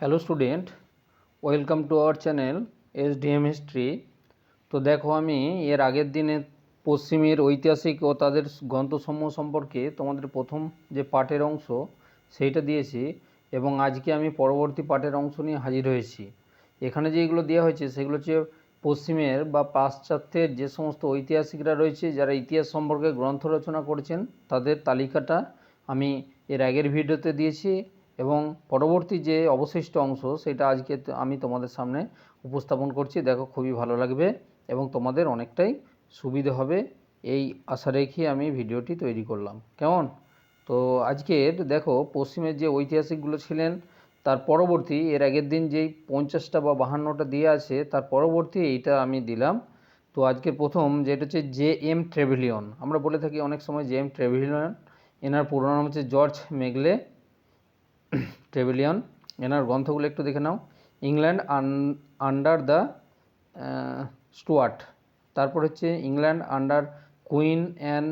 Hello student, welcome to our channel SDM history. তো দেখো, আমি এর আগের দিনে পশ্চিমের ঐতিহাসিক ও তাদের গ্রন্থসমূহ সম্পর্কে তোমাদের প্রথম যে পাঠের অংশ সেইটা দিয়েছি, এবং আজকে আমি পরবর্তী পাঠের অংশ নিয়ে হাজির হয়েছি। এখানে যেগুলো দেওয়া হয়েছে সেগুলো হচ্ছে পশ্চিমের বা পাশ্চাত্যের যে সমস্ত ঐতিহাসিকরা রয়েছে, যারা ইতিহাস সম্পর্কে গ্রন্থ রচনা করেছেন, তাদের তালিকাটা আমি এর আগের ভিডিওতে দিয়েছি, এবং পরবর্তী যে অবশিষ্ট অংশ সেটা আজকে আমি তোমাদের সামনে উপস্থাপন করছি। দেখো, খুবই ভালো লাগবে এবং তোমাদের অনেকটাই সুবিধে হবে, এই আশা রেখে আমি ভিডিওটি তৈরি করলাম। কেমন? তো আজকের দেখো, পশ্চিমের যে ঐতিহাসিকগুলো ছিলেন তার পরবর্তী, এর আগের দিন যেই 50টা বা 52টা দিয়ে আছে তার পরবর্তী এইটা আমি দিলাম। তো আজকের প্রথম যেটা হচ্ছে JM ট্রেভেলিয়ন, আমরা বলে থাকি অনেক সময় JM ট্রেভেলিয়ন। এনার পুরো নাম হচ্ছে জর্জ মেগলে ট্রেভেলিয়ন। এনার গ্রন্থগুলো একটু দেখে নাও। ইংল্যান্ড আন্ডার দ্য স্টুয়ার্ট, তারপর হচ্ছে ইংল্যান্ড আন্ডার কুইন অ্যান্ড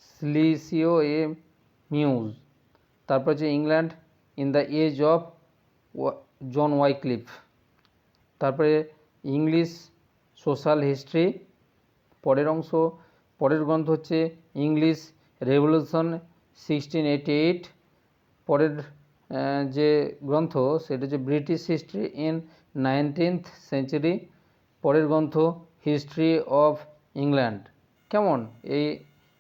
সিলিসিও এ মিউজ, তারপর হচ্ছে England in the age of John Wycliffe, তারপরে ইংলিশ সোশ্যাল হিস্ট্রি। পরের গ্রন্থ হচ্ছে ইংলিশ রেভলিউশন 1688। পরের যে গ্রন্থ সেটা হচ্ছে British history in 19th century. পরের গ্রন্থ হিস্ট্রি অফ ইংল্যান্ড। কেমন?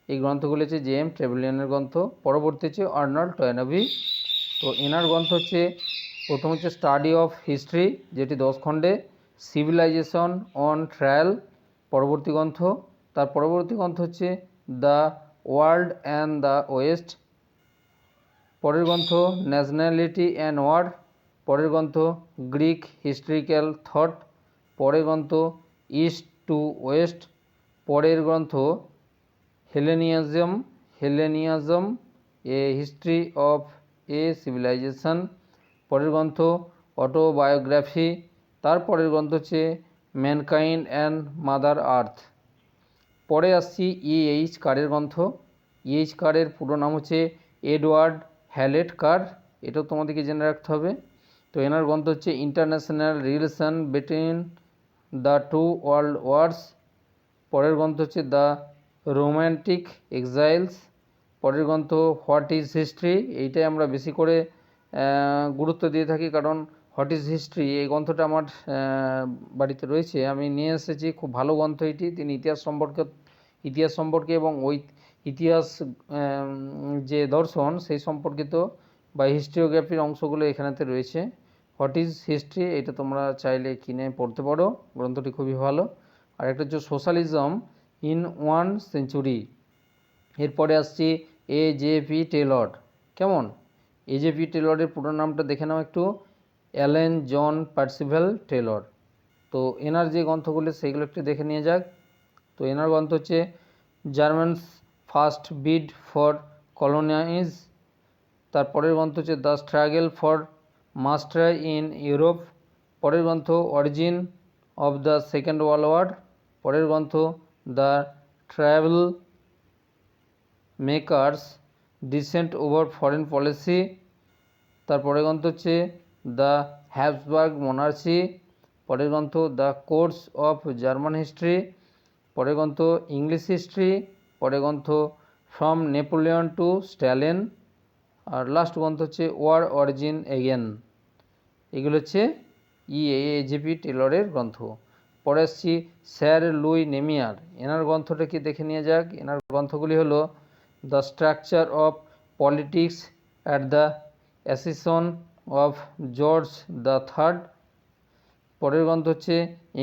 এই গ্রন্থগুলো হচ্ছে JM ট্রেভেলিয়নের গ্রন্থ। পরবর্তী হচ্ছে আর্নল্ড টয়নাবি। তো এনার গ্রন্থ হচ্ছে প্রথম হচ্ছে স্টাডি অফ হিস্ট্রি, যেটি 10 খণ্ডে। সিভিলাইজেশন অন ট্রায়াল পরবর্তী গ্রন্থ। তার পরবর্তী গ্রন্থ হচ্ছে the world and the West. পরের গ্রন্থ ন্যাশনালিটি অ্যান্ড ওয়ার। পরের গ্রন্থ গ্রিক হিস্ট্রিক্যাল থট। পরের গ্রন্থ ইস্ট টু ওয়েস্ট। পরের গ্রন্থ Hellenism a history of a civilization. পরের গ্রন্থ অটোবায়োগ্রাফি। তারপরের গ্রন্থ হচ্ছে ম্যানকাইন্ড অ্যান্ড মাদার আর্থ। পরে আসছি EH কারের গ্রন্থ। EH কারের পুরো নাম হচ্ছে এডওয়ার্ড হ্যালেট কার, এটাও তোমাদেরকে জেনে রাখতে হবে। তো এনার গ্রন্থ হচ্ছে international relation between the two world wars. পরের গ্রন্থ হচ্ছে দ্য রোম্যান্টিক এক্সাইলস। পরের গ্রন্থ হোয়াট ইজ হিস্ট্রি, এইটাই আমরা বেশি করে গুরুত্ব দিয়ে থাকি, কারণ হোয়াট ইজ হিস্ট্রি এই গ্রন্থটা আমার বাড়িতে রয়েছে, আমি নিয়ে এসেছি। খুব ভালো গ্রন্থ এটি। তিনি ইতিহাস সম্পর্কে এবং ওই ইতিহাস যে দর্শন সেই সম্পর্কিত বা হিস্ট্রিওগ্রাফির অংশগুলো এখানেতে রয়েছে। হোয়াট ইজ হিস্ট্রি এটা তোমরা চাইলে কিনে পড়তে পারো, গ্রন্থটি খুবই ভালো। আর একটা হচ্ছে সোশ্যালিজম ইন 1 সেঞ্চুরি। এরপরে আসছি AJP টেলর। কেমন? AJP টেলরের পুরো নামটা দেখে নাও একটু, অ্যালেন জন পার্সিভেল টেলর। তো এনার যে গ্রন্থগুলো সেইগুলো একটু দেখে নিয়ে যাক। তো এনার গ্রন্থ হচ্ছে Germans first bid for colonize. তারপরের গ্রন্থ হচ্ছে the struggle for master in Europe. পরের গ্রন্থ origin of the second world war. পরের গ্রন্থ the trouble makers dissent over foreign policy. তারপরের গ্রন্থ হচ্ছে দ্য হ্যাবসবার্গ মনার্সি। পরের গ্রন্থ the course of German history. পরের গ্রন্থ ইংলিশ হিস্ট্রি। পরের গ্রন্থ ফ্রম নেপোলিয়ন টু স্ট্যালিন। আর লাস্ট গ্রন্থ হচ্ছে ওয়ার অরিজিন এগেন। এগুলো হচ্ছে AJP টেলরের গ্রন্থ। পরে আসছি স্যার লুই নেমিয়ার। এনার গ্রন্থটা কি দেখে নিয়ে যাক। এনার গ্রন্থগুলি হলো the structure of politics at the accession of George the third. পরের গ্রন্থ হচ্ছে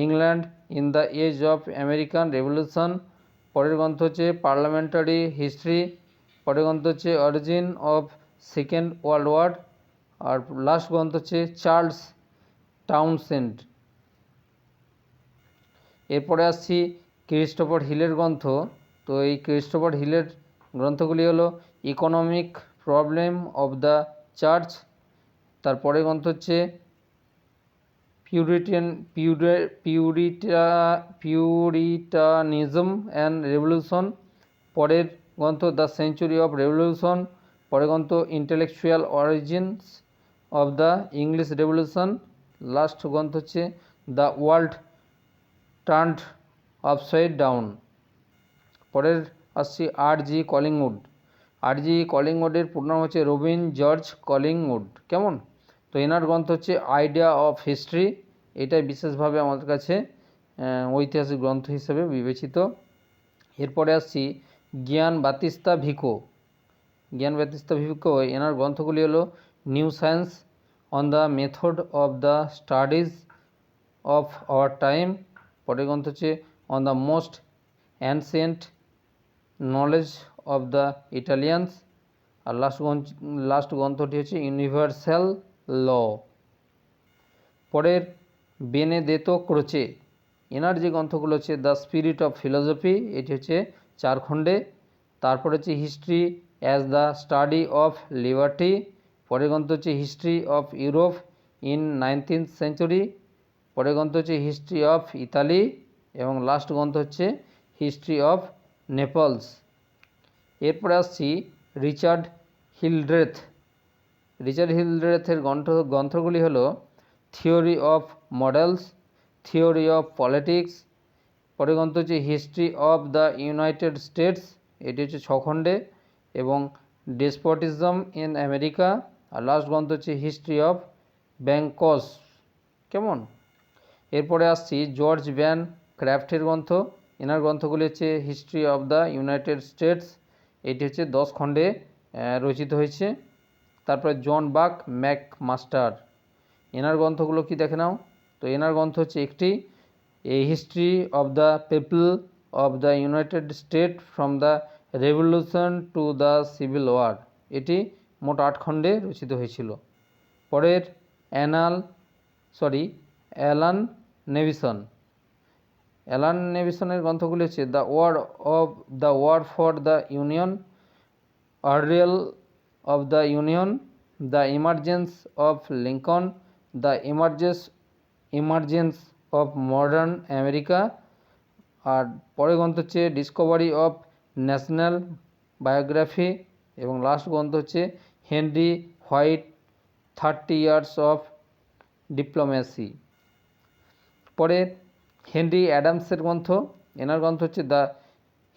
England in the age of American revolution. পরের গ্রন্থ হচ্ছে পার্লামেন্টারি হিস্ট্রি। পরের গ্রন্থ হচ্ছে origin of second world war. আর লাস্ট গ্রন্থ হচ্ছে চার্লস টাউনসেন্ড। এরপরে আসছি ক্রিস্টোফার হিলের গ্রন্থ। তো এই ক্রিস্টোফার হিলের গ্রন্থগুলি হলো economic problem of the church. তারপরে গ্রন্থ হচ্ছে পিউরিটানিজম অ্যান্ড রেভলিউশন। পরের গ্রন্থ দ্য সেঞ্চুরি অফ রেভলিউশন। পরের গ্রন্থ intellectual origins of the English revolution. Last গ্রন্থ হচ্ছে the world turned upside down. পরের আসছি আর.জি. কলিংউড। আর.জি. কলিংউডের পূর্ণনাম হচ্ছে রবিন জর্জ কলিংউড। কেমন? তো এনার গ্রন্থ হচ্ছে আইডিয়া অফ হিস্ট্রি। এটাই বিশেষভাবে আমাদের কাছে ঐতিহাসিক গ্রন্থ হিসেবে বিবেচিত। এরপরে আসছি জ্ঞান বাতিস্তা ভিকো। জ্ঞান বাতিস্তা ভিকো এনার গ্রন্থগুলি হলো new science on the method of the studies of our time. পরের গ্রন্থ হচ্ছে on the most ancient knowledge of the Italians. আর লাস্ট গ্রন্থটি হচ্ছে ইউনিভার্সাল ল। পরের বেনেদেতো ক্রোচে এনার যে গ্রন্থগুলো হচ্ছে দ্য স্পিরিট অফ ফিলোসফি, এটি হচ্ছে 4 খণ্ডে। তারপরে হচ্ছে history as the study of liberty. পরের গ্রন্থ হচ্ছে history of Europe in 19th century. পরের গ্রন্থ হচ্ছে হিস্ট্রি অফ ইতালি এবং লাস্ট গ্রন্থ হচ্ছে হিস্ট্রি অফ নেপালস। এরপরে আসছি রিচার্ড হিলড্রেথ। রিচার্ড হিলড্রেথের গ্রন্থগুলি হলো theory of models, theory of politics. পরের গ্রন্থ হচ্ছে history of the United States, এটি হচ্ছে 6 খণ্ডে, এবং ডেসপটিজম ইন আমেরিকা। আর লাস্ট গ্রন্থ হচ্ছে হিস্ট্রি অফ ব্যাংকস। কেমন? এরপরে আসছি জর্জ ভ্যান ক্রাফটের গ্রন্থ। এনার গ্রন্থগুলি হচ্ছে history of the United States, এটি হচ্ছে 10 খণ্ডে রচিত হয়েছে। তারপরে জন বাক ম্যাকমাস্টার, এনার গ্রন্থগুলো কি দেখে নাও। তো এনার গ্রন্থ হচ্ছে একটি a history of the people of the united state from the revolution to the civil war, এটি মোট 8 খণ্ডে রচিত হয়েছিল। পরের অ্যালান নেভিসন। অ্যালান নেভিসনের গ্রন্থগুলি হচ্ছে the war for the union, আর্রিয়াল of the union, the emergence of Lincoln, the emergence of modern America. আর পরের গ্রন্থ হচ্ছে ডিসকভারি অফ ন্যাশনাল বায়োগ্রাফি এবং লাস্ট গ্রন্থ হচ্ছে Henry White 30 years of diplomacy. পরে হেনরি অ্যাডামসের গ্রন্থ, এনার গ্রন্থ হচ্ছে the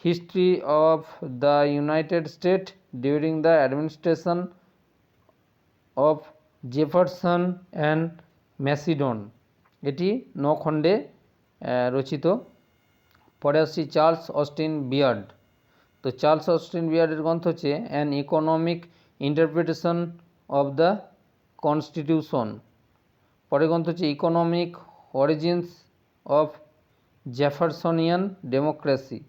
history of the united state during the administration of Jefferson and Madison, এটি 9 খণ্ডে রচিত। পরে আসছি চার্লস অস্টিন বিয়ার্ড। তো চার্লস অস্টিন বিয়ার্ডের গ্রন্থ হচ্ছে an economic interpretation of the constitution. পরের গ্রন্থ হচ্ছে economic origins of Jeffersonian democracy.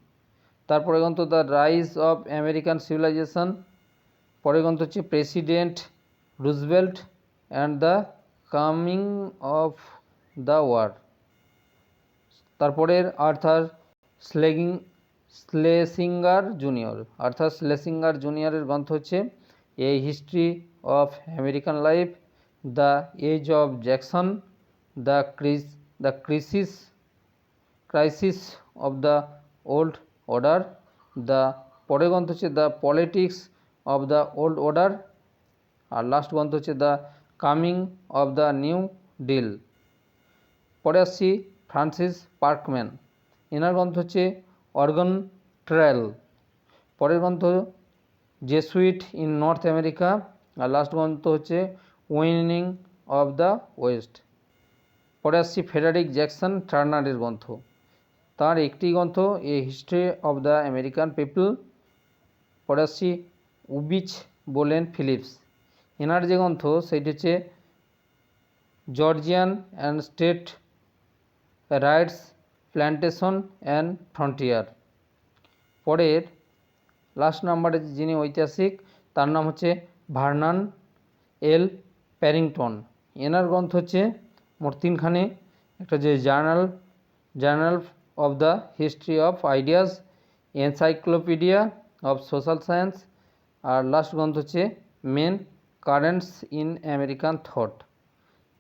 তারপরে গ্রন্থ the rise of American civilization. পরের গ্রন্থ হচ্ছে president Roosevelt and the coming of the war. তারপরের আর্থার স্লেসিঙ্গার জুনিয়রের গ্রন্থ হচ্ছে a history of American life, the age of Jackson, the crisis of the old order. পরের গ্রন্থ হচ্ছে the politics of the old order. আর last গ্রন্থ হচ্ছে the coming of the new deal. পরে আসছি ফ্রান্সিস পার্কম্যান, এনার গ্রন্থ হচ্ছে অর্গন ট্রায়াল। পরের গ্রন্থ জেসুইট ইন নর্থ আমেরিকা। আর লাস্ট গ্রন্থ হচ্ছে উইনিং অফ দ্য ওয়েস্ট। পরে আসছি ফ্রেডারিক জ্যাকসন টার্নারের গ্রন্থ, তার একটি গ্রন্থ a history of the American people. পরে আসছি উবিচ বোলেন ফিলিপস, এনার যে গ্রন্থ সেটি হচ্ছে Georgian and state rights, plantation and frontier. পরের লাস্ট নাম্বারে যিনি ঐতিহাসিক তার নাম হচ্ছে ভার্নান এল প্যারিংটন। এনার গ্রন্থ হচ্ছে মোট 3 খানে, একটা যে journal of the history of ideas, encyclopedia of social science. আর লাস্ট গ্রন্থ হচ্ছে main currents in American thought.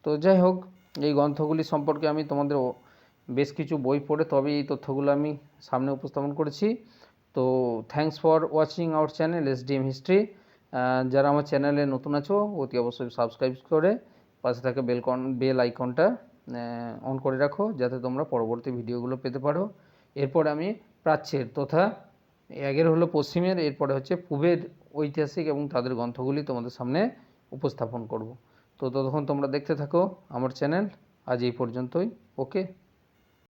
তো যাই হোক, এই গ্রন্থগুলি সম্পর্কে আমি তোমাদের বেশ কিছু বই পড়ে তবে এই তথ্যগুলো আমি সামনে উপস্থাপন করেছি। তো thanks for watching our channel SDM history. যারা আমার চ্যানেলে নতুন আছো অতি অবশ্যই সাবস্ক্রাইব করে পাশে থাকা বেল আইকনটা অন করে রাখো, যাতে তোমরা পরবর্তী ভিডিওগুলো পেতে পারো। এরপর আমি প্রাচ্যের তথা আগের হলো পশ্চিমের, এরপরে হচ্ছে পূবের ঐতিহাসিক এবং তাদের গ্রন্থগুলি তোমাদের সামনে উপস্থাপন করব। তো ততক্ষণ তোমরা দেখতে থাকো আমার চ্যানেল। আজ এই পর্যন্তই। ওকে।